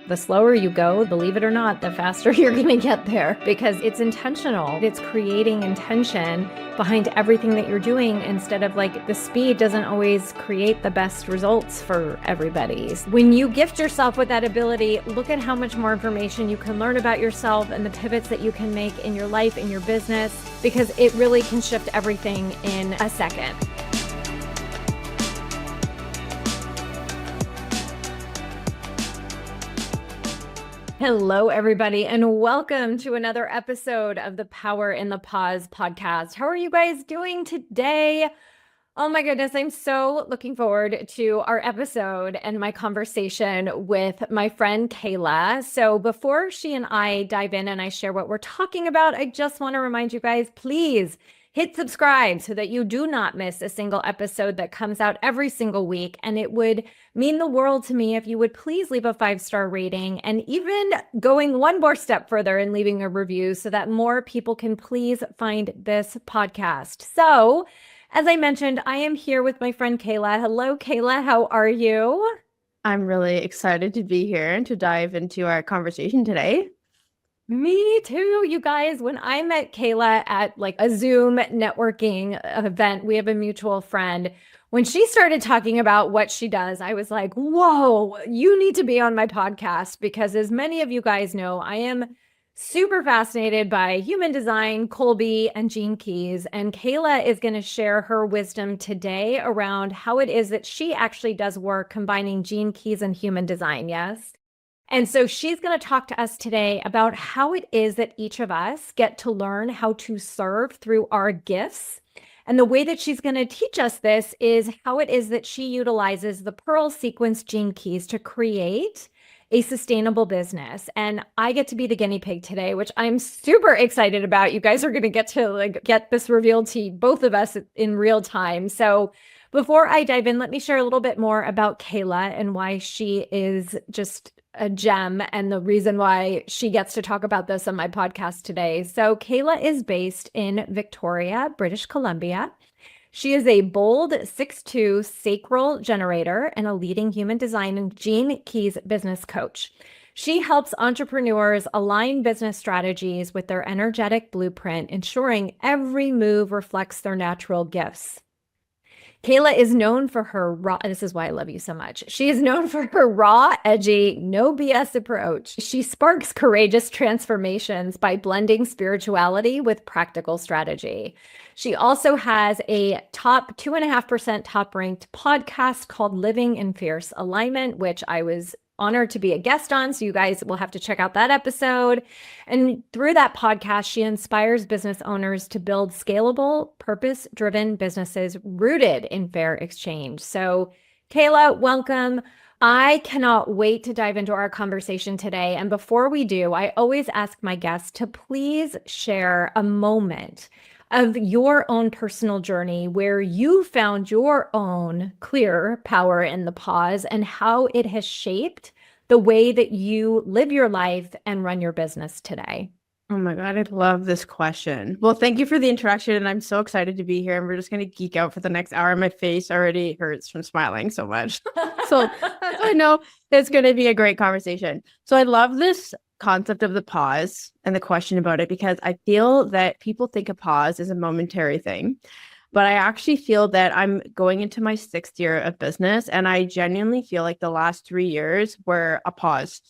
The slower you go, believe it or not, the faster you're going to get there because it's intentional. It's creating intention behind everything that you're doing instead of the speed doesn't always create the best results for everybody. When you gift yourself with that ability, look at how much more information you can learn about yourself and the pivots that you can make in your life, in your business, because it really can shift everything in a second. Hello, everybody, and welcome to another episode of the Power in the Pause podcast. How are you guys doing today? Oh my goodness, I'm so looking forward to our episode and my conversation with my friend Kehla. So before she and I dive in and I share what we're talking about, I just want to remind you guys, please hit subscribe so that you do not miss a single episode that comes out every single week. And it would mean the world to me if you would please leave a 5-star rating and even going one more step further and leaving a review so that more people can please find this podcast. So, as I mentioned, I am here with my friend Kehla. Hello, Kehla. How are you? I'm really excited to be here and to dive into our conversation today. Me too, you guys. When I met Kehla at a Zoom networking event, we have a mutual friend. When she started talking about what she does, I was like, whoa, you need to be on my podcast because as many of you guys know, I am super fascinated by human design, Colby, and Gene Keys. And Kehla is going to share her wisdom today around how it is that she actually does work combining Gene Keys and human design. Yes. And so she's going to talk to us today about how it is that each of us get to learn how to serve through our gifts. And the way that she's going to teach us this is how it is that she utilizes the Pearl Sequence Gene Keys to create a sustainable business. And I get to be the guinea pig today, which I'm super excited about. You guys are going to get to get this revealed to both of us in real time. So before I dive in, let me share a little bit more about Kehla and why she is just a gem and the reason why she gets to talk about this on my podcast today. So Kehla is based in Victoria, British Columbia. She is a bold 6'2" Sacral Generator and a leading human design and Gene Keys business coach. She helps entrepreneurs align business strategies with their energetic blueprint, ensuring every move reflects their natural gifts. Kehla is known for her raw, this is why I love you so much. She is known for her raw, edgy, no BS approach. She sparks courageous transformations by blending spirituality with practical strategy. She also has a top 2.5% top ranked podcast called Living in Fierce Alignment, which I was honored to be a guest on. So you guys will have to check out that episode. And through that podcast, she inspires business owners to build scalable, purpose-driven businesses rooted in fair exchange. So Kehla, welcome. I cannot wait to dive into our conversation today. And before we do, I always ask my guests to please share a moment of your own personal journey where you found your own clear power in the pause and how it has shaped the way that you live your life and run your business today. Oh my God, I love this question. Well, thank you for the introduction. And I'm so excited to be here. And we're just going to geek out for the next hour. My face already hurts from smiling so much. So I know it's going to be a great conversation. So I love this concept of the pause and the question about it because I feel that people think a pause is a momentary thing. But I actually feel that I'm going into my 6th year of business and I genuinely feel like the last 3 years were a pause.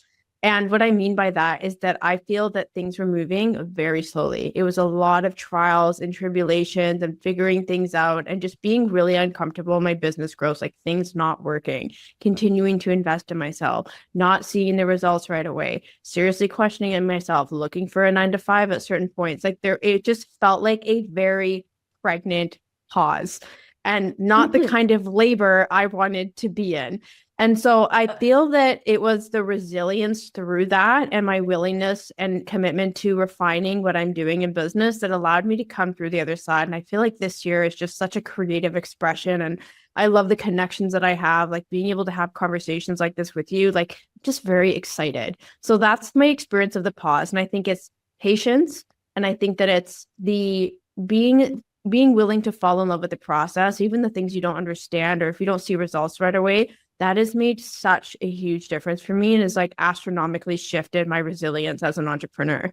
And what I mean by that is that I feel that things were moving very slowly. It was a lot of trials and tribulations and figuring things out and just being really uncomfortable in my business growth, like things not working, continuing to invest in myself, not seeing the results right away, seriously questioning in myself, looking for a 9-to-5 at certain points. It just felt like a very pregnant pause and not the kind of labor I wanted to be in. And so I feel that it was the resilience through that and my willingness and commitment to refining what I'm doing in business that allowed me to come through the other side. And I feel like this year is just such a creative expression. And I love the connections that I have, like being able to have conversations like this with you, like just very excited. So that's my experience of the pause. And I think it's patience. And I think that it's the being willing to fall in love with the process, even the things you don't understand, or if you don't see results right away, that has made such a huge difference for me and has like astronomically shifted my resilience as an entrepreneur.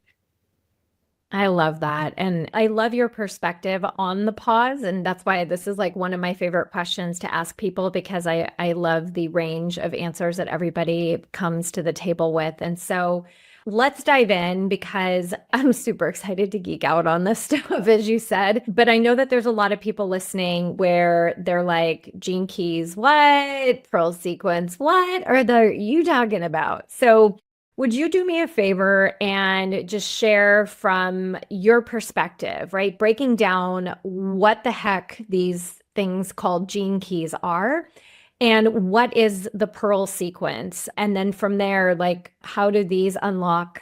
I love that. And I love your perspective on the pause. And that's why this is like one of my favorite questions to ask people, because I love the range of answers that everybody comes to the table with. And so let's dive in, because I'm super excited to geek out on this stuff, as you said. But I know that there's a lot of people listening where they're like, Gene Keys, what? Pearl sequence, what are you talking about? So would you do me a favor and just share from your perspective, right? Breaking down what the heck these things called gene keys are and what is the Pearl sequence? And then from there, like, how do these unlock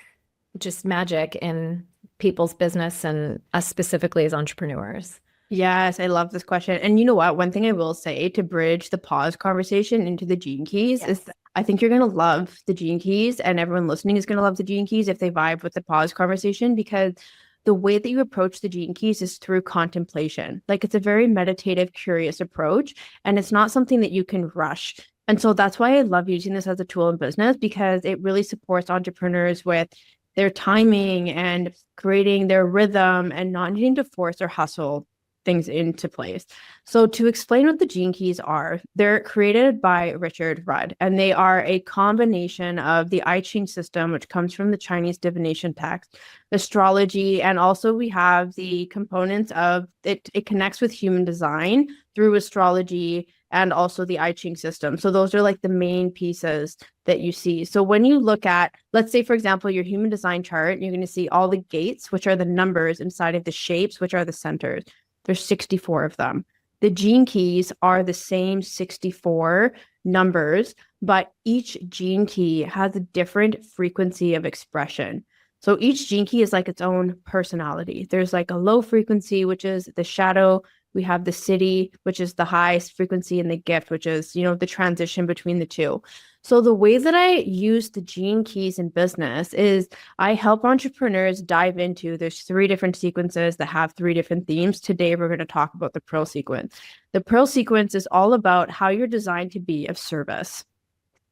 just magic in people's business and us specifically as entrepreneurs? Yes, I love this question. And you know what? One thing I will say to bridge the pause conversation into the gene keys is that I think you're going to love the gene keys, and everyone listening is going to love the gene keys if they vibe with the pause conversation, because the way that you approach the gene keys is through contemplation. Like, it's a very meditative, curious approach, and it's not something that you can rush. And so that's why I love using this as a tool in business, because it really supports entrepreneurs with their timing and creating their rhythm and not needing to force or hustle things into place. So to explain what the gene keys are, they're created by Richard Rudd, and they are a combination of the I Ching system, which comes from the Chinese divination text, astrology, and also we have the components of it. It connects with human design through astrology and also the I Ching system. So those are like the main pieces that you see. So when you look at, let's say, for example, your human design chart, you're going to see all the gates, which are the numbers inside of the shapes, which are the centers. There's 64 of them. The gene keys are the same 64 numbers, but each gene key has a different frequency of expression. So each gene key is like its own personality. There's like a low frequency, which is the shadow. We have the city, which is the highest frequency, and the gift, which is, the transition between the two. So the way that I use the gene keys in business is I help entrepreneurs dive into, there's 3 different sequences that have 3 different themes. Today, we're going to talk about the Pearl sequence. The Pearl sequence is all about how you're designed to be of service.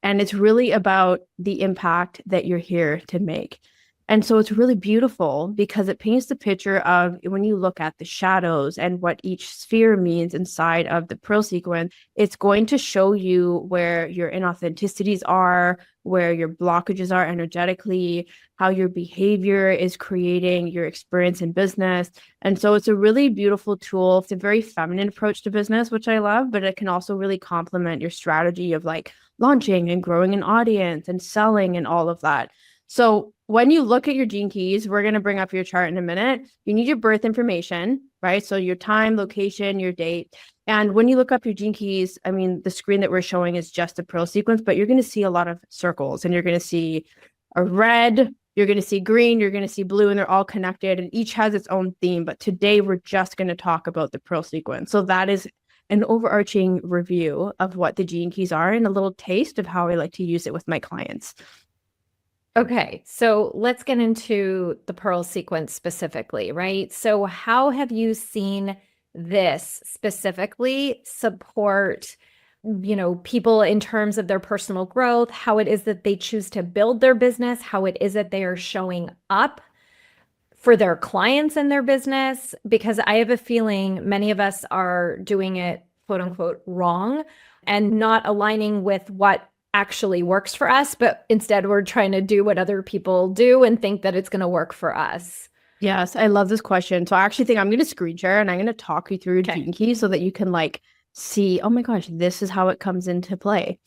And it's really about the impact that you're here to make. And so it's really beautiful because it paints the picture of, when you look at the shadows and what each sphere means inside of the Pearl sequence, it's going to show you where your inauthenticities are, where your blockages are energetically, how your behavior is creating your experience in business. And so it's a really beautiful tool. It's a very feminine approach to business, which I love, but it can also really complement your strategy of like launching and growing an audience and selling and all of that. So when you look at your gene keys, we're going to bring up your chart in a minute. You need your birth information, right? So your time, location, your date. And when you look up your gene keys, I mean, the screen that we're showing is just the Pearl sequence, but you're going to see a lot of circles, and you're going to see a red, you're going to see green, you're going to see blue, and they're all connected, and each has its own theme. But today we're just going to talk about the Pearl sequence. So that is an overarching review of what the gene keys are and a little taste of how I like to use it with my clients. Okay, so let's get into the Pearl sequence specifically, right? So how have you seen this specifically support, people in terms of their personal growth, how it is that they choose to build their business, how it is that they are showing up for their clients in their business? Because I have a feeling many of us are doing it, quote unquote, wrong and not aligning with what actually works for us, but instead we're trying to do what other people do and think that it's going to work for us. Yes, I love this question. So I actually think I'm going to screen share and I'm going to talk you through gene keys so that you can like see, oh my gosh, this is how it comes into play.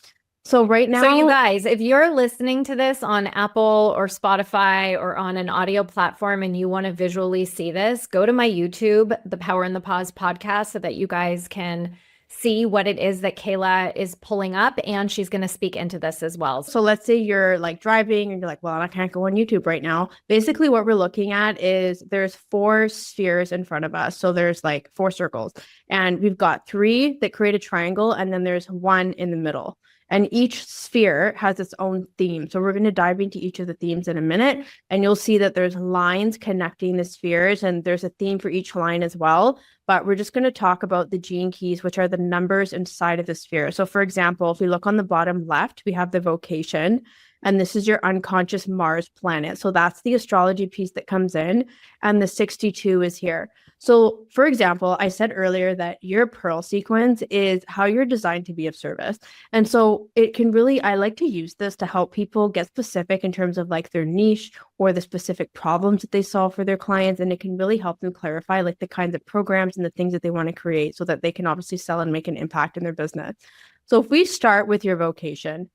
So right now, so you guys, if you're listening to this on Apple or Spotify or on an audio platform and you want to visually see this, go to my YouTube, the Power in the Pause podcast, so that you guys can see what it is that Kehla is pulling up, and she's going to speak into this as well. So let's say you're like driving and you're like, well, I can't go on YouTube right now. Basically what we're looking at is there's 4 spheres in front of us. So there's like 4 circles, and we've got 3 that create a triangle, and then there's 1 in the middle. And each sphere has its own theme. So we're going to dive into each of the themes in a minute, and you'll see that there's lines connecting the spheres, and there's a theme for each line as well. But we're just going to talk about the gene keys, which are the numbers inside of the sphere. So for example, if we look on the bottom left, we have the vocation, and this is your unconscious Mars planet. So that's the astrology piece that comes in, and the 62 is here. So for example, I said earlier that your pearl sequence is how you're designed to be of service. And so it can really, I like to use this to help people get specific in terms of like their niche or the specific problems that they solve for their clients. And it can really help them clarify like the kinds of programs and the things that they want to create so that they can obviously sell and make an impact in their business. So if we start with your vocation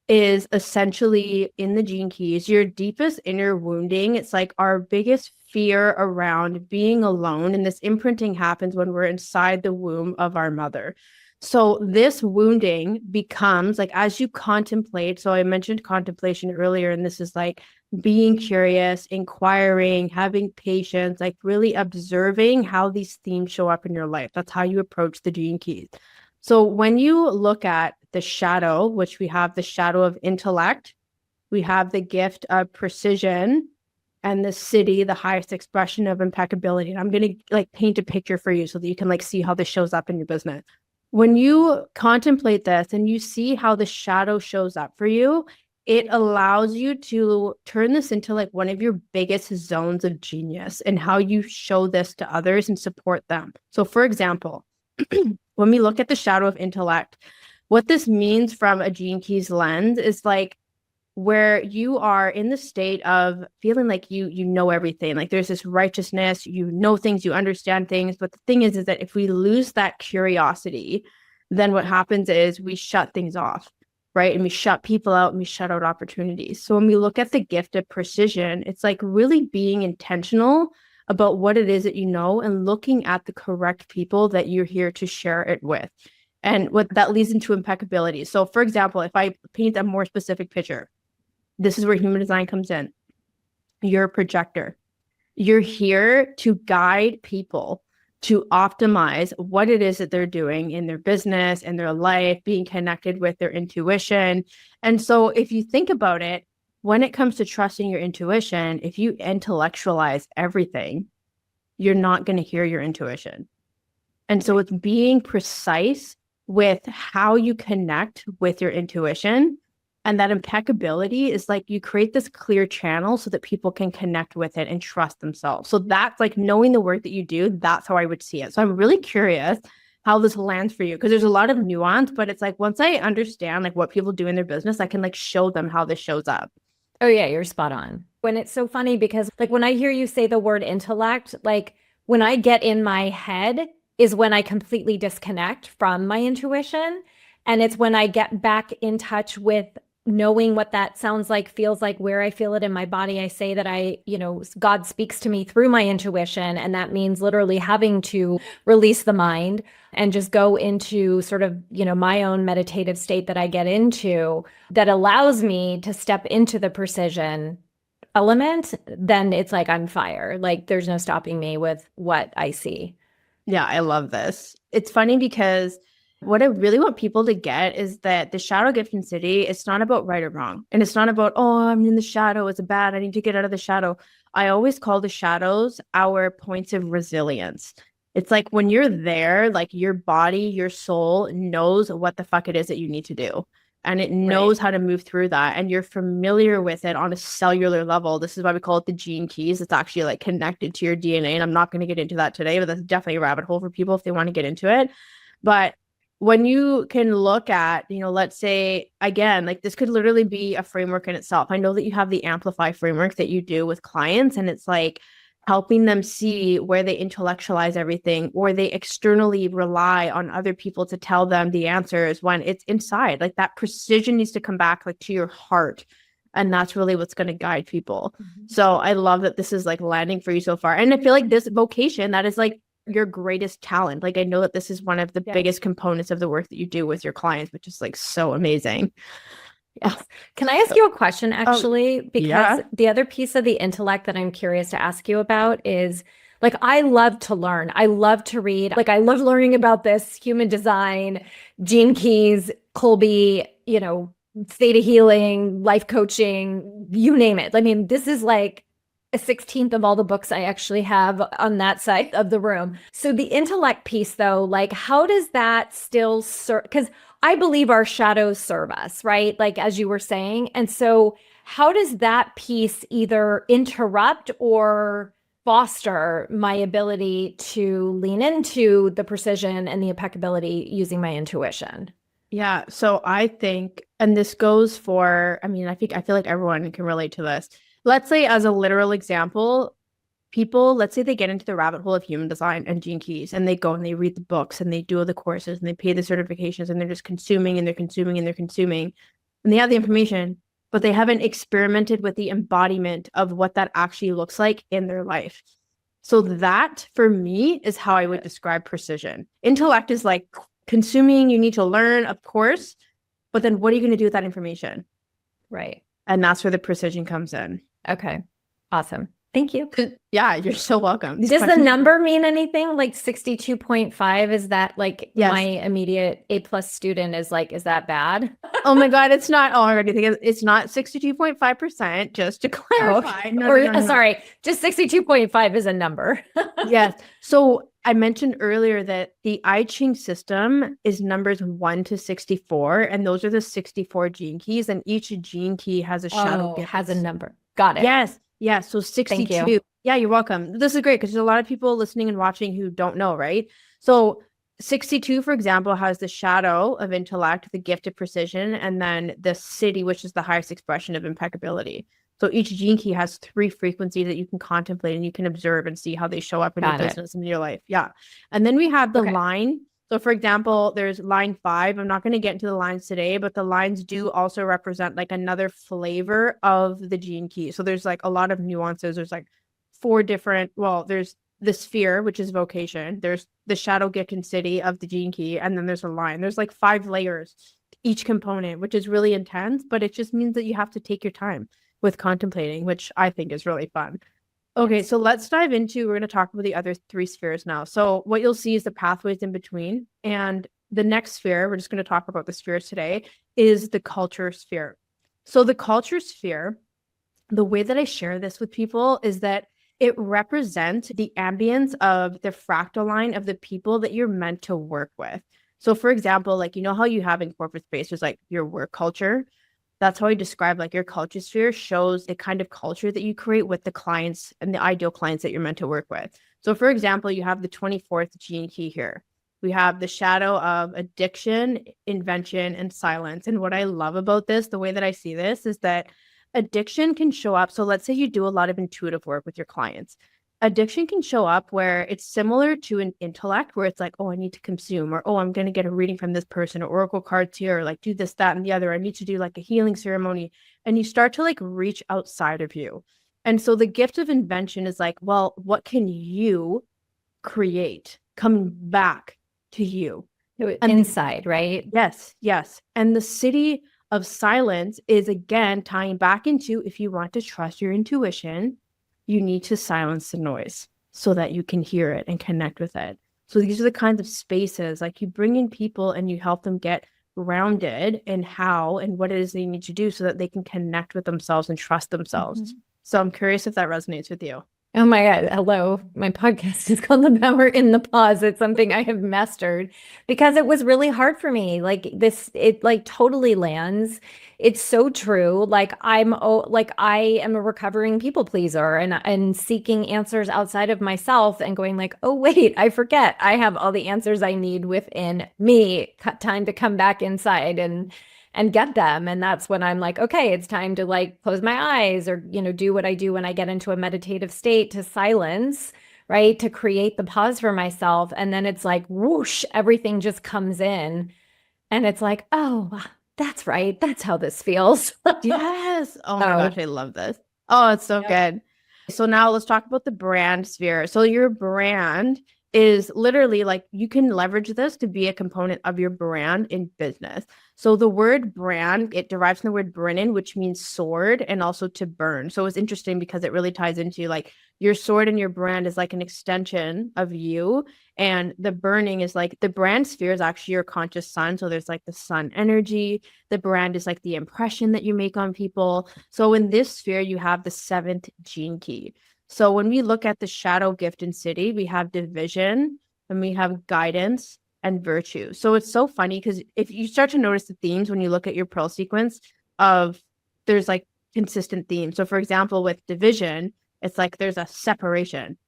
is essentially in the gene keys, your deepest inner wounding. It's like our biggest fear around being alone. And this imprinting happens when we're inside the womb of our mother. So this wounding becomes like, as you contemplate, so I mentioned contemplation earlier, and this is like being curious, inquiring, having patience, like really observing how these themes show up in your life. That's how you approach the gene keys. So when you look at the shadow, which we have the shadow of intellect, we have the gift of precision, and the city, the highest expression of impeccability. And I'm going to like paint a picture for you so that you can like see how this shows up in your business. When you contemplate this and you see how the shadow shows up for you, it allows you to turn this into like one of your biggest zones of genius and how you show this to others and support them. So for example, when we look at the shadow of intellect, what this means from a Gene Keys lens is like where you are in the state of feeling like you know everything. Like there's this righteousness, you know things, you understand things. But the thing is that if we lose that curiosity, then what happens is we shut things off, right? And we shut people out and we shut out opportunities. So when we look at the gift of precision, it's like really being intentional about what it is that you know and looking at the correct people that you're here to share it with. And what that leads into impeccability. So for example, if I paint a more specific picture, this is where human design comes in. You're a projector. You're here to guide people to optimize what it is that they're doing in their business and their life, being connected with their intuition. And so if you think about it, when it comes to trusting your intuition, if you intellectualize everything, you're not going to hear your intuition. And so it's being precise with how you connect with your intuition. And that impeccability is like you create this clear channel so that people can connect with it and trust themselves. So that's like knowing the work that you do. That's how I would see it. So I'm really curious how this lands for you, because there's a lot of nuance, but it's like once I understand like what people do in their business, I can like show them how this shows up. Oh yeah, you're spot on. When it's so funny because like when I hear you say the word intellect, like when I get in my head is when I completely disconnect from my intuition. And it's when I get back in touch with knowing what that sounds like, feels like, where I feel it in my body. I say that God speaks to me through my intuition. And that means literally having to release the mind and just go into sort of, my own meditative state that I get into that allows me to step into the precision element. Then it's like I'm fire. Like there's no stopping me with what I see. Yeah, I love this. It's funny because what I really want people to get is that the shadow gift in city, it's not about right or wrong. And it's not about, oh, I'm in the shadow, it's bad, I need to get out of the shadow. I always call the shadows our points of resilience. It's like when you're there, like your body, your soul knows what the fuck it is that you need to do. And it knows how to move through that. And you're familiar with it on a cellular level. This is why we call it the gene keys. It's actually like connected to your DNA. And I'm not going to get into that today, but that's definitely a rabbit hole for people if they want to get into it. But when you can look at, let's say, again, like this could literally be a framework in itself. I know that you have the Amplify framework that you do with clients, and it's like helping them see where they intellectualize everything or they externally rely on other people to tell them the answers when it's inside. Like that precision needs to come back like to your heart. And that's really what's going to guide people. Mm-hmm. So I love that this is like landing for you so far. And I feel like this vocation, that is like your greatest talent. Like I know that this is one of the biggest components of the work that you do with your clients, which is like so amazing. Yes. Can I ask you a question actually? Because the other piece of the intellect that I'm curious to ask you about is Like I love to learn. I love to read. Like I love learning about this human design, Gene Keys, Colby, theta healing, life coaching, you name it. I mean, this is like a 16th of all the books I actually have on that side of the room. So the intellect piece though, like how does that still serve? Because I believe our shadows serve us, right? Like as you were saying. And so how does that piece either interrupt or foster my ability to lean into the precision and the impeccability using my intuition? Yeah. So I think, and this goes for, I feel like everyone can relate to this. Let's say as a literal example, people, let's say they get into the rabbit hole of human design and Gene Keys and they go and they read the books and they do all the courses and they pay the certifications and they're just consuming and they're consuming and they're consuming and they have the information, but they haven't experimented with the embodiment of what that actually looks like in their life. So that for me is how I would describe precision. Intellect is like consuming, you need to learn, of course, but then what are you going to do with that information? Right. And that's where the precision comes in. Okay. Awesome. Thank you. Yeah, you're so welcome. Does the number mean anything? Like 62.5? Is that like yes. My immediate A+ student is like, is that bad? Oh my God, it's not. Oh, I already think it's not 62.5%, just to clarify. No. Sorry, just 62.5 is a number. Yes. So I mentioned earlier that the I Ching system is numbers 1 to 64, and those are the 64 gene keys, and each gene key has a shadow gift. Has a number. Got it. Yes. Yeah. So 62. Thank you. Yeah, you're welcome. This is great because there's a lot of people listening and watching who don't know, right? So 62, for example, has the shadow of intellect, the gift of precision, and then the city, which is the highest expression of impeccability. So each gene key has 3 frequencies that you can contemplate and you can observe and see how they show up in your business and in your life. Yeah. And then we have the line. So for example, there's line 5. I'm not going to get into the lines today, but the lines do also represent like another flavor of the gene key. So there's like a lot of nuances. There's like 4 different, there's the sphere, which is vocation. There's the shadow gift and city of the gene key. And then there's a line. There's like 5 layers, each component, which is really intense, but it just means that you have to take your time with contemplating, which I think is really fun. Okay, so let's dive into, we're going to talk about the other 3 spheres now. So what you'll see is the pathways in between. And the next sphere, we're just going to talk about the spheres today, is the culture sphere. So the culture sphere, the way that I share this with people is that it represents the ambience of the fractal line of the people that you're meant to work with. So for example, like, you know how you have in corporate space, there's like your work culture. That's how I describe like your culture sphere shows the kind of culture that you create with the clients and the ideal clients that you're meant to work with. So for example, you have the 24th gene key here. We have the shadow of addiction, invention, and silence. And what I love about this, the way that I see this is that addiction can show up. So let's say you do a lot of intuitive work with your clients. Addiction can show up where it's similar to an intellect, where it's like, oh, I need to consume, or, oh, I'm going to get a reading from this person, or oracle cards here, or like do this, that, and the other. I need to do like a healing ceremony. And you start to like reach outside of you. And so the gift of invention is like, well, what can you create coming back to you? Inside, right? Yes, yes. And the city of silence is again tying back into, if you want to trust your intuition, you need to silence the noise so that you can hear it and connect with it. So these are the kinds of spaces, like you bring in people and you help them get grounded in how and what it is they need to do so that they can connect with themselves and trust themselves. Mm-hmm. So I'm curious if that resonates with you. Oh my God. Hello. My podcast is called The Power in the Pause. It's something I have mastered because it was really hard for me. Like this, it like totally lands. It's so true. Like I am a recovering people pleaser and seeking answers outside of myself and going like, oh wait, I forget. I have all the answers I need within me. Time to come back inside and get them. And that's when I'm like, okay, it's time to like close my eyes or, do what I do when I get into a meditative state to silence, right? To create the pause for myself. And then it's like, whoosh, everything just comes in. And it's like, oh, that's right. That's how this feels. Yes. Oh my gosh, I love this. Oh, it's so good. So now let's talk about the brand sphere. So your brand is literally like you can leverage this to be a component of your brand in business. So the word brand, it derives from the word Brennan, which means sword and also to burn. So it's interesting because it really ties into like your sword and your brand is like an extension of you. And the burning is like the brand sphere is actually your conscious sun. So there's like the sun energy. The brand is like the impression that you make on people. So in this sphere, you have the seventh gene key. So when we look at the shadow gift in city, we have division and we have guidance and virtue. So it's so funny because if you start to notice the themes when you look at your pearl sequence of there's like consistent themes. So for example, with division, it's like there's a separation.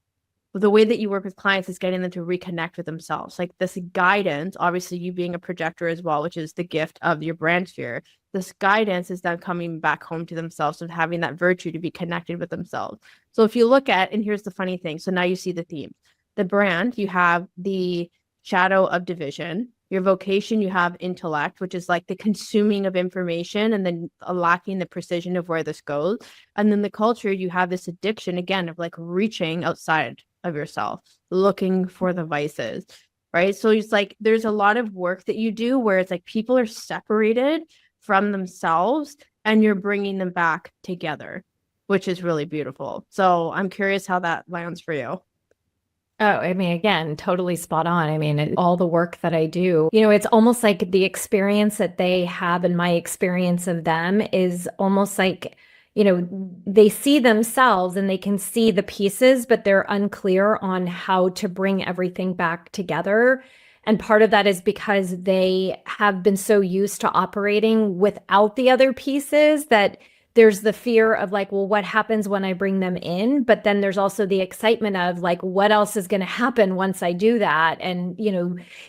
The way that you work with clients is getting them to reconnect with themselves. Like this guidance, obviously you being a projector as well, which is the gift of your brand sphere. This guidance is them coming back home to themselves and having that virtue to be connected with themselves. So if you look at, and here's the funny thing. So now you see the theme. The brand, you have the shadow of division. Your vocation, you have intellect, which is like the consuming of information and then lacking the precision of where this goes. And then the culture, you have this addiction again of like reaching outside of yourself, looking for the vices, right? So it's like there's a lot of work that you do where it's like people are separated from themselves and you're bringing them back together, which is really beautiful. So I'm curious how that lands for you. Oh, I mean, again, totally spot on. I mean, all the work that I do, it's almost like the experience that they have and my experience of them is almost like, they see themselves and they can see the pieces, but they're unclear on how to bring everything back together. And part of that is because they have been so used to operating without the other pieces that there's the fear of like, well, what happens when I bring them in? But then there's also the excitement of like, what else is going to happen once I do that? And,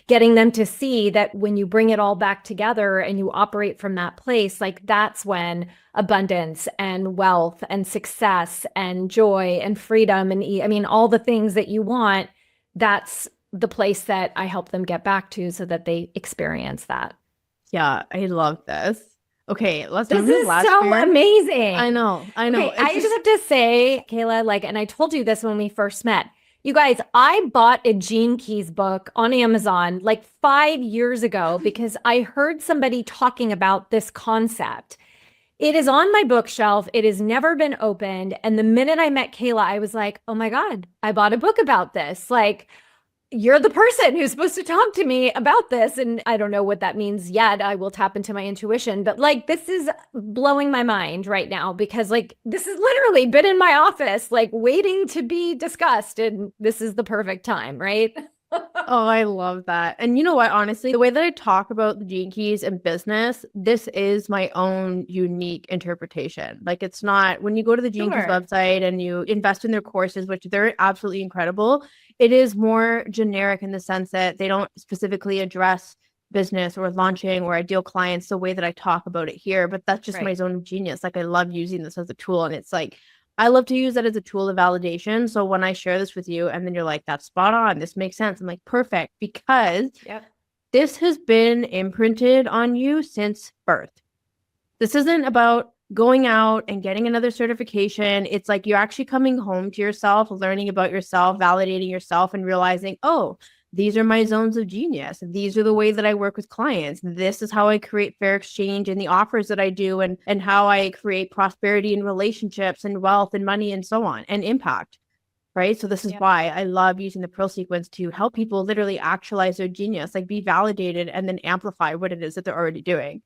getting them to see that when you bring it all back together and you operate from that place, like that's when abundance and wealth and success and joy and freedom and I mean, all the things that you want, that's the place that I help them get back to so that they experience that. Yeah, I love this. Okay, let's This move to the is last so sphere. amazing. I know. Okay, I just have to say, Kehla, like, and I told you this when we first met. You guys, I bought a Gene Keys book on Amazon like 5 years ago because I heard somebody talking about this concept. It is on my bookshelf. It has never been opened. And the minute I met Kehla, I was like, oh my God, I bought a book about this. Like, you're the person who's supposed to talk to me about this. And I don't know what that means yet. I will tap into my intuition. But like, this is blowing my mind right now because like, this has literally been in my office, like waiting to be discussed. And this is the perfect time, right? Oh, I love that. And you know what? Honestly, the way that I talk about the gene keys in business, this is my own unique interpretation. Like, it's not when you go to the Gene Keys website and you invest in their courses, which they're absolutely incredible, it is more generic in the sense that they don't specifically address business or launching or ideal clients the way that I talk about it here. But that's just my zone of genius. Like, I love using this as a tool. And it's like, I love to use that as a tool of validation. So when I share this with you and then you're like, that's spot on, this makes sense. I'm like, perfect, because this has been imprinted on you since birth. This isn't about going out and getting another certification. It's like you're actually coming home to yourself, learning about yourself, validating yourself, and realizing, oh, these are my zones of genius. These are the ways that I work with clients. This is how I create fair exchange in the offers that I do and how I create prosperity in relationships and wealth and money and so on and impact. Right. So this is why I love using the Pearl sequence to help people literally actualize their genius, like be validated and then amplify what it is that they're already doing.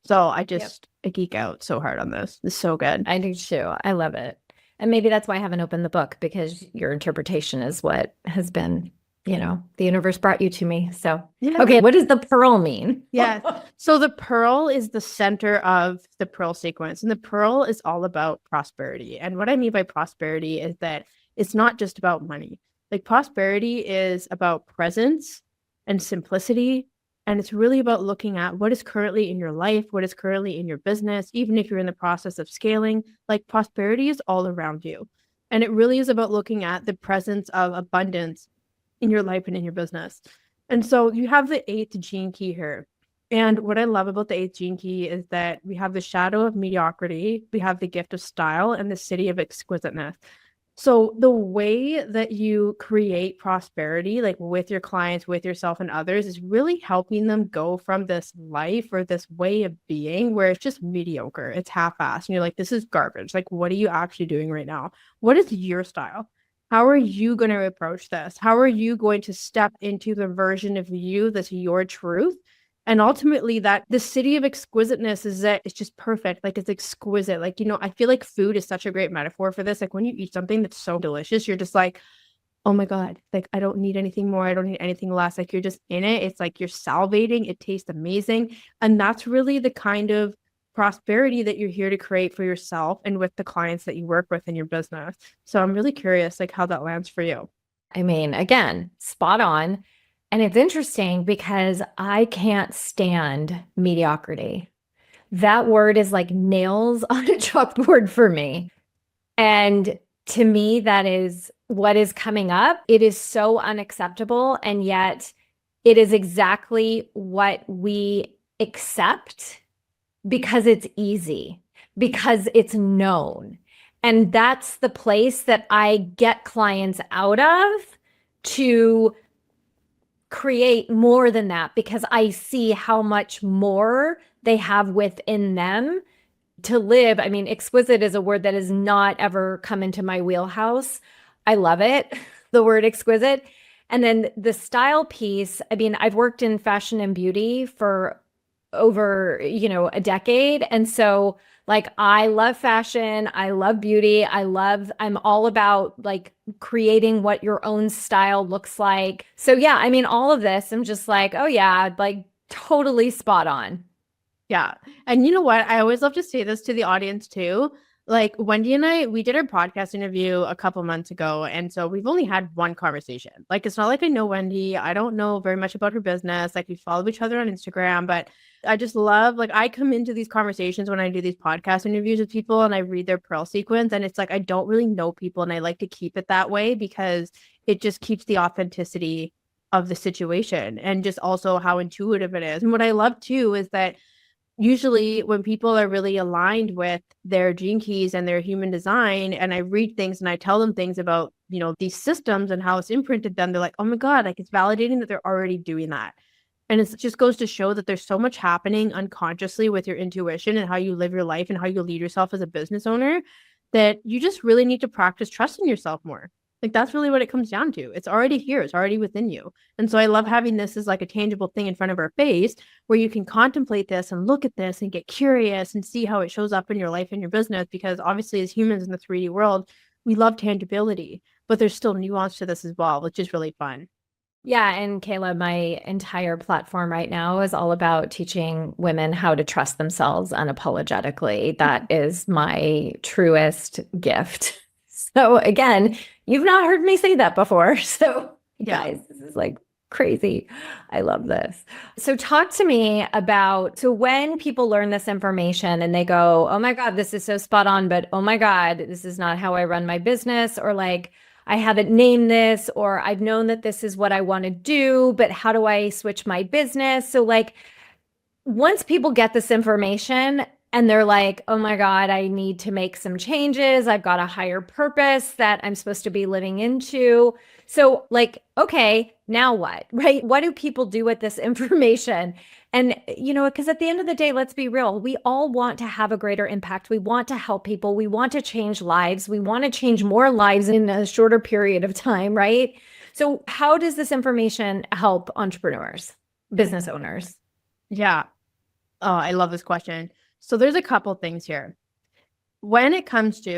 So I geek out so hard on this. It's so good. I do too. I love it. And maybe that's why I haven't opened the book, because your interpretation is what has been, the universe brought you to me. So, okay, what does the pearl mean? So the pearl is the center of the pearl sequence. And the pearl is all about prosperity. And what I mean by prosperity is that it's not just about money. Like, prosperity is about presence and simplicity. And it's really about looking at what is currently in your life, what is currently in your business, even if you're in the process of scaling. Like, prosperity is all around you. And it really is about looking at the presence of abundance in your life and in your business. And so you have the 8th gene key here. And what I love about the 8th gene key is that we have the shadow of mediocrity, we have the gift of style, and the city of exquisiteness. So the way that you create prosperity, like with your clients, with yourself and others, is really helping them go from this life or this way of being where it's just mediocre, it's half-assed. And you're like, this is garbage. Like, what are you actually doing right now? What is your style? How are you going to approach this? How are you going to step into the version of you that's your truth? And ultimately, that the city of exquisiteness is that it's just perfect. Like it's exquisite. Like, I feel like food is such a great metaphor for this. Like when you eat something that's so delicious, you're just like, oh my God, like I don't need anything more. I don't need anything less. Like you're just in it. It's like you're salivating. It tastes amazing. And that's really the kind of prosperity that you're here to create for yourself and with the clients that you work with in your business. So I'm really curious, like how that lands for you. I mean, again, spot on. And it's interesting because I can't stand mediocrity. That word is like nails on a chalkboard for me. And to me, that is what is coming up. It is so unacceptable. And yet, it is exactly what we accept because it's easy, because it's known. And that's the place that I get clients out of to create more than that because I see how much more they have within them to live. I mean, exquisite is a word that has not ever come into my wheelhouse. I love it, the word exquisite. And then the style piece, I mean, I've worked in fashion and beauty for over, a decade. And so like I love fashion, I love beauty, I'm all about like creating what your own style looks like. So yeah, I mean all of this, I'm just like, oh yeah, like totally spot on. Yeah. And you know what? I always love to say this to the audience too. Like Wendy and I, we did our podcast interview a couple months ago. And so we've only had one conversation. Like it's not like I know Wendy. I don't know very much about her business. Like we follow each other on Instagram, but I just love, like I come into these conversations when I do these podcast interviews with people and I read their pearl sequence. And it's like I don't really know people and I like to keep it that way because it just keeps the authenticity of the situation and just also how intuitive it is. And what I love too is that usually when people are really aligned with their gene keys and their human design and I read things and I tell them things about these systems and how it's imprinted them, they're like, oh my God, like it's validating that they're already doing that. And it just goes to show that there's so much happening unconsciously with your intuition and how you live your life and how you lead yourself as a business owner that you just really need to practice trusting yourself more. Like that's really what it comes down to. It's already here. It's already within you. And so I love having this as like a tangible thing in front of our face where you can contemplate this and look at this and get curious and see how it shows up in your life and your business. Because obviously as humans in the 3D world, we love tangibility, but there's still nuance to this as well, which is really fun. Yeah, and Kayla, my entire platform right now is all about teaching women how to trust themselves unapologetically. That is my truest gift. So again, you've not heard me say that before. So guys, this is like crazy. I love this. So talk to me about, so when people learn this information and they go, oh my God, this is so spot on, but oh my God, this is not how I run my business, or like, I haven't named this, or I've known that this is what I want to do, but how do I switch my business? So like once people get this information and they're like, oh my God, I need to make some changes. I've got a higher purpose that I'm supposed to be living into. So like, okay, now what, right? What do people do with this information? And, because at the end of the day, let's be real, we all want to have a greater impact. We want to help people. We want to change lives. We want to change more lives in a shorter period of time, right? So how does this information help entrepreneurs, business owners? Yeah. Oh, I love this question. So there's a couple things here. When it comes to,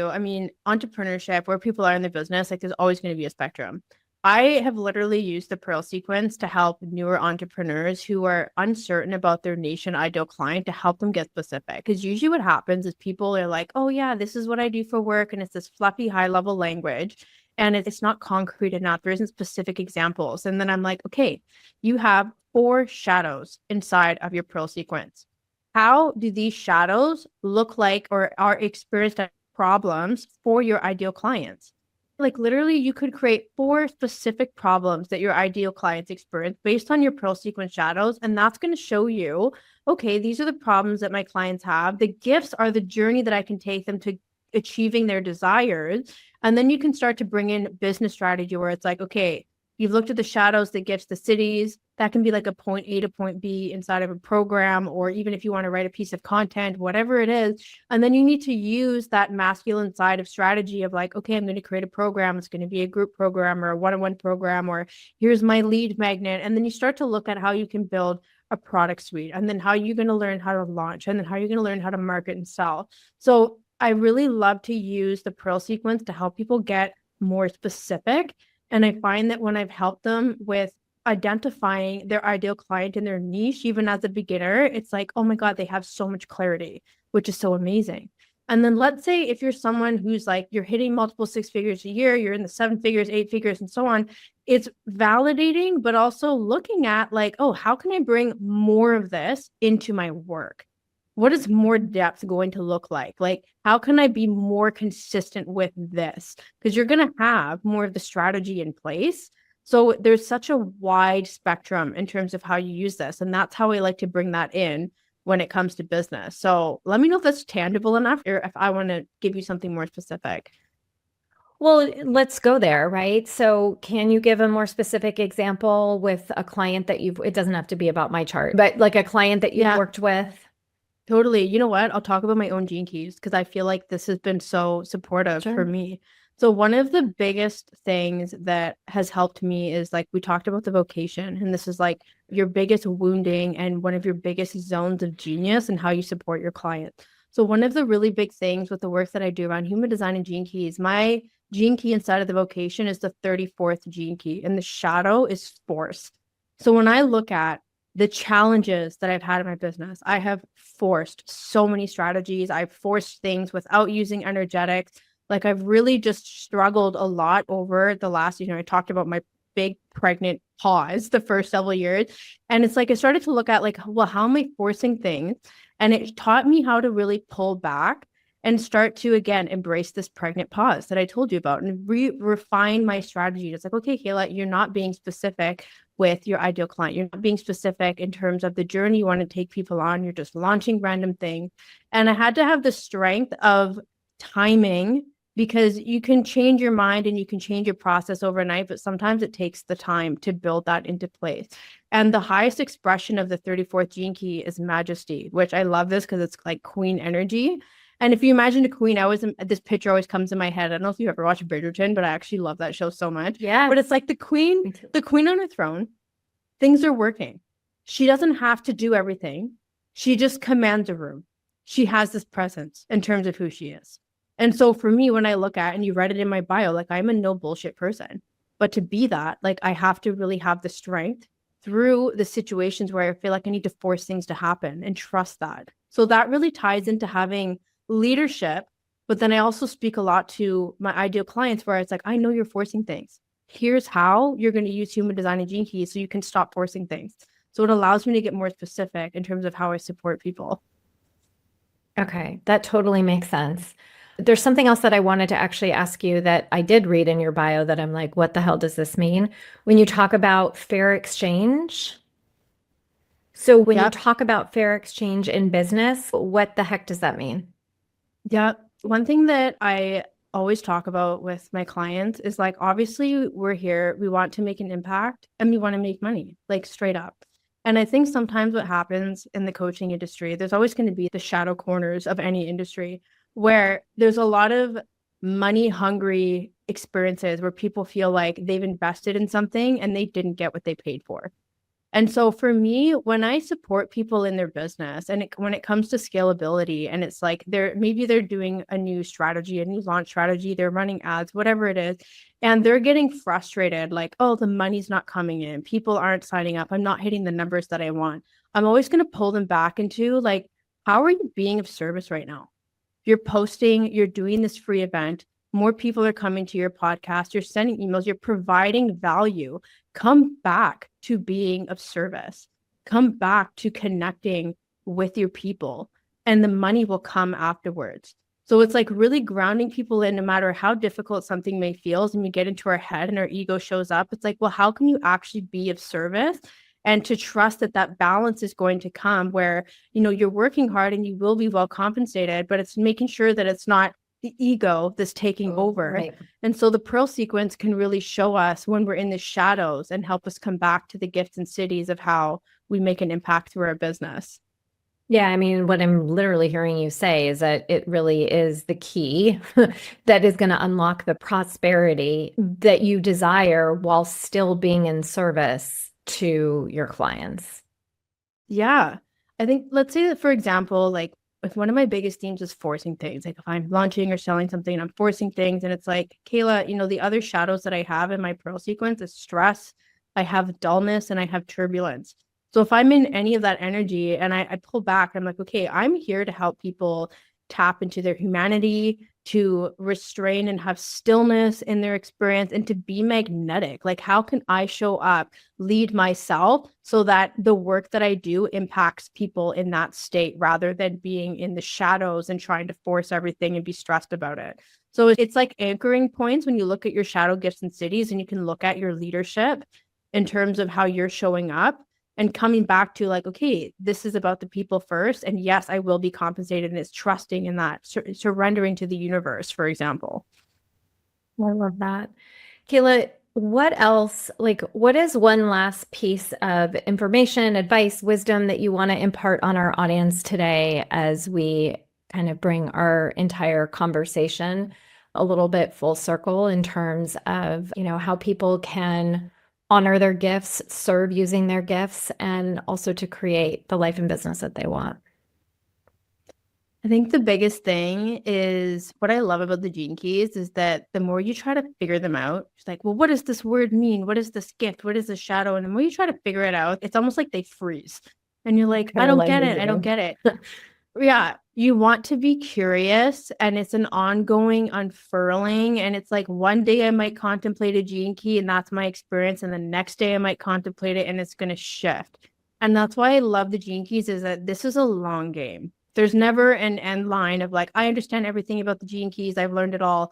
entrepreneurship, where people are in their business, like there's always going to be a spectrum. I have literally used the Pearl sequence to help newer entrepreneurs who are uncertain about their niche and ideal client to help them get specific. Because usually what happens is people are like, oh yeah, this is what I do for work. And it's this fluffy high level language. And it's not concrete enough. There isn't specific examples. And then I'm like, okay, you have 4 shadows inside of your Pearl sequence. How do these shadows look like or are experienced as problems for your ideal clients? Like literally you could create 4 specific problems that your ideal clients experience based on your Pearl sequence shadows. And that's going to show you, okay, these are the problems that my clients have. The gifts are the journey that I can take them to achieving their desires. And then you can start to bring in business strategy where it's like, okay, you've looked at the shadows that get to the cities. That can be like a point A to point B inside of a program, or even if you want to write a piece of content, whatever it is. And then you need to use that masculine side of strategy of like, okay, I'm going to create a program. It's going to be a group program or a one-on-one program, or here's my lead magnet. And then you start to look at how you can build a product suite, and then how you're going to learn how to launch, and then how you're going to learn how to market and sell. So I really love to use the Pearl sequence to help people get more specific. And I find that when I've helped them with identifying their ideal client in their niche, even as a beginner, it's like, oh my God, they have so much clarity, which is so amazing. And then let's say if you're someone who's like, you're hitting multiple 6 figures a year, you're in the 7 figures, 8 figures, and so on, it's validating, but also looking at like, oh, how can I bring more of this into my work? What is more depth going to look like? Like, how can I be more consistent with this? Because you're going to have more of the strategy in place. So there's such a wide spectrum in terms of how you use this. And that's how I like to bring that in when it comes to business. So let me know if that's tangible enough, or if I want to give you something more specific. Well, let's go there, right? So can you give a more specific example with a client that it doesn't have to be about my chart, but like a client that you've worked with? Totally. You know what? I'll talk about my own Gene Keys because I feel like this has been so supportive for me. So one of the biggest things that has helped me is like we talked about the vocation, and this is like your biggest wounding and one of your biggest zones of genius and how you support your client. So one of the really big things with the work that I do around human design and Gene Keys, my Gene Key inside of the vocation is the 34th Gene Key, and the shadow is force. So when I look at the challenges that I've had in my business, I have forced so many strategies. I've forced things without using energetics. Like I've really just struggled a lot over the last, I talked about my big pregnant pause the first several years. And it's like I started to look at like, well, how am I forcing things? And it taught me how to really pull back and start to, again, embrace this pregnant pause that I told you about and refine my strategy. It's like, okay, Kehla, you're not being specific with your ideal client. You're not being specific in terms of the journey you want to take people on. You're just launching random things. And I had to have the strength of timing, because you can change your mind and you can change your process overnight, but sometimes it takes the time to build that into place. And the highest expression of the 34th Gene Key is majesty, which I love this because it's like queen energy. And if you imagine a queen, this picture always comes in my head. I don't know if you ever watched Bridgerton, but I actually love that show so much. Yeah. But it's like the queen on her throne, things are working. She doesn't have to do everything. She just commands a room. She has this presence in terms of who she is. And so for me, when I look at, and you read it in my bio, like I'm a no bullshit person, but to be that, like I have to really have the strength through the situations where I feel like I need to force things to happen and trust that. So that really ties into having leadership. But then I also speak a lot to my ideal clients where it's like, I know you're forcing things. Here's how you're going to use human design and Gene Keys so you can stop forcing things. So it allows me to get more specific in terms of how I support people. Okay, that totally makes sense. There's something else that I wanted to actually ask you that I did read in your bio that I'm like, what the hell does this mean? When you talk about fair exchange. So when you talk about fair exchange in business, what the heck does that mean? Yeah. One thing that I always talk about with my clients is like, obviously we're here, we want to make an impact and we want to make money, like straight up. And I think sometimes what happens in the coaching industry, there's always going to be the shadow corners of any industry where there's a lot of money hungry experiences where people feel like they've invested in something and they didn't get what they paid for. And so for me, when I support people in their business and when it comes to scalability, and it's like maybe they're doing a new strategy, a new launch strategy, they're running ads, whatever it is, and they're getting frustrated, like, oh, the money's not coming in. People aren't signing up. I'm not hitting the numbers that I want. I'm always going to pull them back into like, how are you being of service right now? You're posting, you're doing this free event. More people are coming to your podcast. You're sending emails. You're providing value. Come back to being of service. Come back to connecting with your people, and the money will come afterwards. So it's like really grounding people in, no matter how difficult something may feel, and we get into our head and our ego shows up. It's like, well, how can you actually be of service? And to trust that that balance is going to come where, you're working hard and you will be well compensated, but it's making sure that it's not the ego that's taking over. Right. And so the pearl sequence can really show us when we're in the shadows and help us come back to the gifts and cities of how we make an impact through our business. Yeah, I mean, what I'm literally hearing you say is that it really is the key that is going to unlock the prosperity that you desire while still being in service to your clients. Yeah. I think, let's say that, for example, like if one of my biggest themes is forcing things, like if I'm launching or selling something and I'm forcing things, and it's like, Kehla, the other shadows that I have in my pearl sequence is stress, I have dullness, and I have turbulence. So if I'm in any of that energy and I pull back, I'm like, okay, I'm here to help people tap into their humanity, to restrain and have stillness in their experience, and to be magnetic. Like, how can I show up, lead myself so that the work that I do impacts people in that state rather than being in the shadows and trying to force everything and be stressed about it. So it's like anchoring points when you look at your shadow gifts and cities, and you can look at your leadership in terms of how you're showing up and coming back to like, okay, this is about the people first. And yes, I will be compensated. And it's trusting in that, surrendering to the universe, for example. I love that. Kehla, what else, like, what is one last piece of information, advice, wisdom that you want to impart on our audience today as we kind of bring our entire conversation a little bit full circle in terms of, how people can honor their gifts, serve using their gifts, and also to create the life and business that they want? I think the biggest thing is what I love about the gene keys is that the more you try to figure them out, it's like, well, what does this word mean? What is this gift? What is the shadow? And the more you try to figure it out, it's almost like they freeze. And you're like, I don't get it. I don't get it. Yeah, you want to be curious, and it's an ongoing unfurling. And it's like one day I might contemplate a gene key and that's my experience. And the next day I might contemplate it and it's going to shift. And that's why I love the gene keys, is that this is a long game. There's never an end line of like, I understand everything about the gene keys. I've learned it all.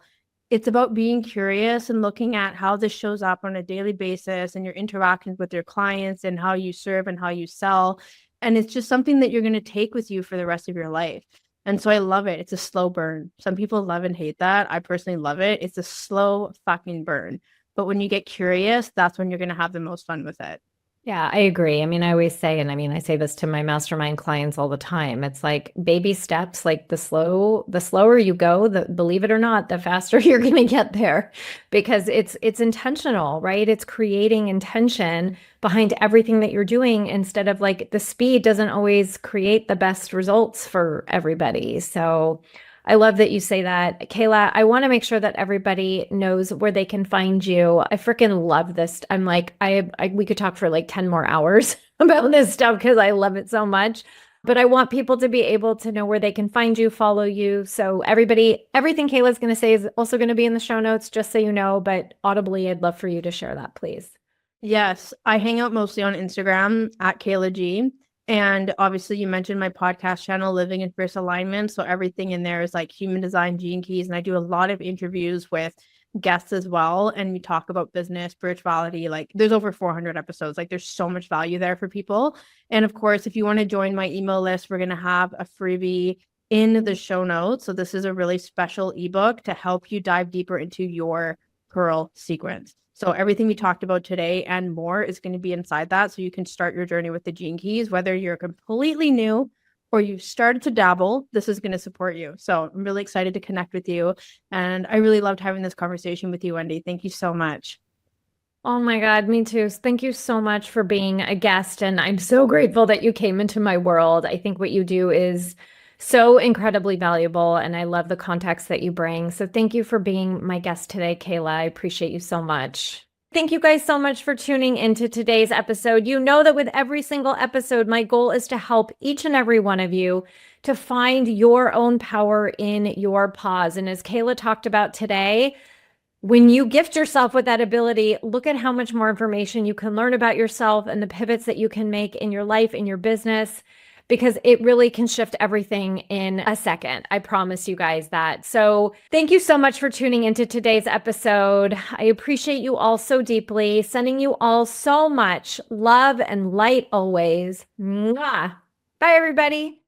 It's about being curious and looking at how this shows up on a daily basis and your interactions with your clients and how you serve and how you sell. And it's just something that you're going to take with you for the rest of your life. And so I love it. It's a slow burn. Some people love and hate that. I personally love it. It's a slow fucking burn. But when you get curious, that's when you're going to have the most fun with it. Yeah, I agree. I mean, I always say, and I mean, I say this to my mastermind clients all the time. It's like baby steps, like the slower you go, believe it or not, the faster you're going to get there, because it's intentional, right? It's creating intention behind everything that you're doing, instead of like the speed doesn't always create the best results for everybody. So I love that you say that. Kehla, I want to make sure that everybody knows where they can find you. I freaking love this. I'm like, we could talk for like 10 more hours about this stuff because I love it so much. But I want people to be able to know where they can find you, follow you. So everybody, everything Kehla's going to say is also going to be in the show notes, just so you know. But audibly, I'd love for you to share that, please. Yes, I hang out mostly on Instagram at Kehla G. And obviously, you mentioned my podcast channel, Living in Fierce Alignment. So everything in there is like human design gene keys. And I do a lot of interviews with guests as well. And we talk about business, spirituality. Like there's over 400 episodes. Like there's so much value there for people. And of course, if you want to join my email list, we're going to have a freebie in the show notes. So this is a really special ebook to help you dive deeper into your pearl sequence. So everything we talked about today and more is going to be inside that. So you can start your journey with the gene keys, whether you're completely new or you've started to dabble, this is going to support you. So I'm really excited to connect with you. And I really loved having this conversation with you, Wendy. Thank you so much. Oh my God, me too. Thank you so much for being a guest. And I'm so grateful that you came into my world. I think what you do is so incredibly valuable, and I love the context that you bring. So thank you for being my guest today, Kehla. I appreciate you so much. Thank you guys so much for tuning into today's episode. You know that with every single episode, my goal is to help each and every one of you to find your own power in your pause. And as Kehla talked about today, when you gift yourself with that ability, look at how much more information you can learn about yourself and the pivots that you can make in your life, in your business, because it really can shift everything in a second. I promise you guys that. So thank you so much for tuning into today's episode. I appreciate you all so deeply, sending you all so much love and light always. Mwah. Bye, everybody.